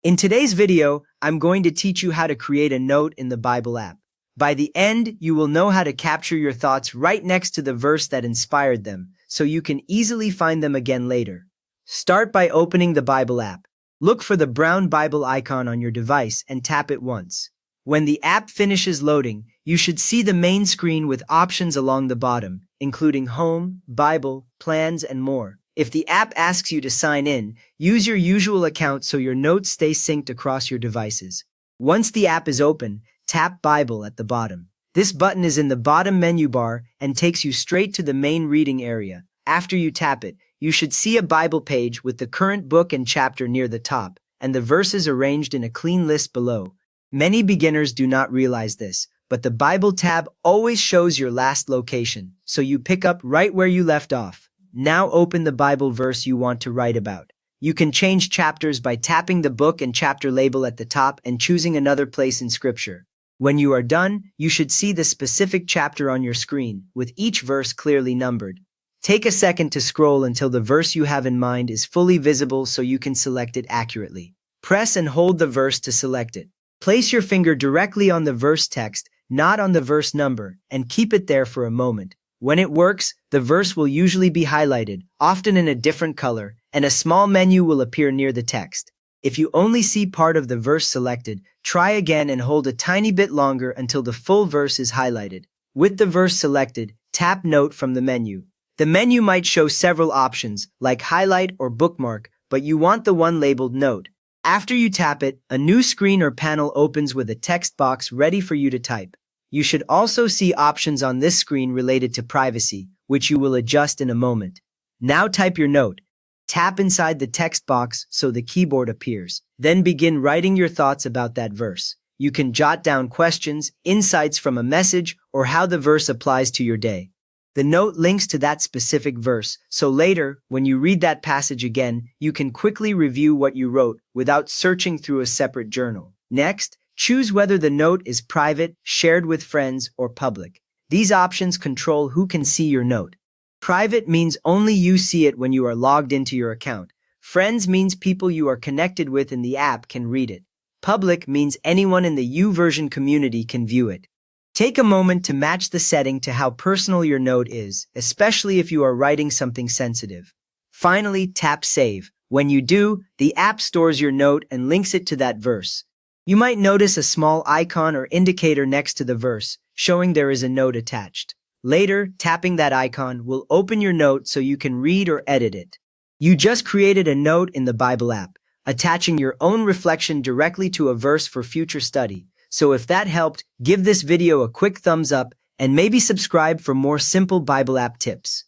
In today's video, I'm going to teach you how to create a note in the Bible app. By the end, you will know how to capture your thoughts right next to the verse that inspired them, so you can easily find them again later. Start by opening the Bible app. Look for the brown Bible icon on your device and tap it once. When the app finishes loading, you should see the main screen with options along the bottom, including Home, Bible, Plans, and more. If the app asks you to sign in, use your usual account so your notes stay synced across your devices. Once the app is open, tap Bible at the bottom. This button is in the bottom menu bar and takes you straight to the main reading area. After you tap it, you should see a Bible page with the current book and chapter near the top, and the verses arranged in a clean list below. Many beginners do not realize this, but the Bible tab always shows your last location, so you pick up right where you left off. Now open the Bible verse you want to write about. You can change chapters by tapping the book and chapter label at the top and choosing another place in Scripture. When you are done, you should see the specific chapter on your screen, with each verse clearly numbered. Take a second to scroll until the verse you have in mind is fully visible so you can select it accurately. Press and hold the verse to select it. Place your finger directly on the verse text, not on the verse number, and keep it there for a moment. When it works, the verse will usually be highlighted, often in a different color, and a small menu will appear near the text. If you only see part of the verse selected, try again and hold a tiny bit longer until the full verse is highlighted. With the verse selected, tap Note from the menu. The menu might show several options, like highlight or bookmark, but you want the one labeled Note. After you tap it, a new screen or panel opens with a text box ready for you to type. You should also see options on this screen related to privacy, which you will adjust in a moment. Now type your note. Tap inside the text box so the keyboard appears. Then begin writing your thoughts about that verse. You can jot down questions, insights from a message, or how the verse applies to your day. The note links to that specific verse, so later, when you read that passage again, you can quickly review what you wrote without searching through a separate journal. Next, choose whether the note is private, shared with friends, or public. These options control who can see your note. Private means only you see it when you are logged into your account. Friends means people you are connected with in the app can read it. Public means anyone in the YouVersion community can view it. Take a moment to match the setting to how personal your note is, especially if you are writing something sensitive. Finally, tap Save. When you do, the app stores your note and links it to that verse. You might notice a small icon or indicator next to the verse, showing there is a note attached. Later, tapping that icon will open your note so you can read or edit it. You just created a note in the Bible app, attaching your own reflection directly to a verse for future study. So if that helped, give this video a quick thumbs up and maybe subscribe for more simple Bible app tips.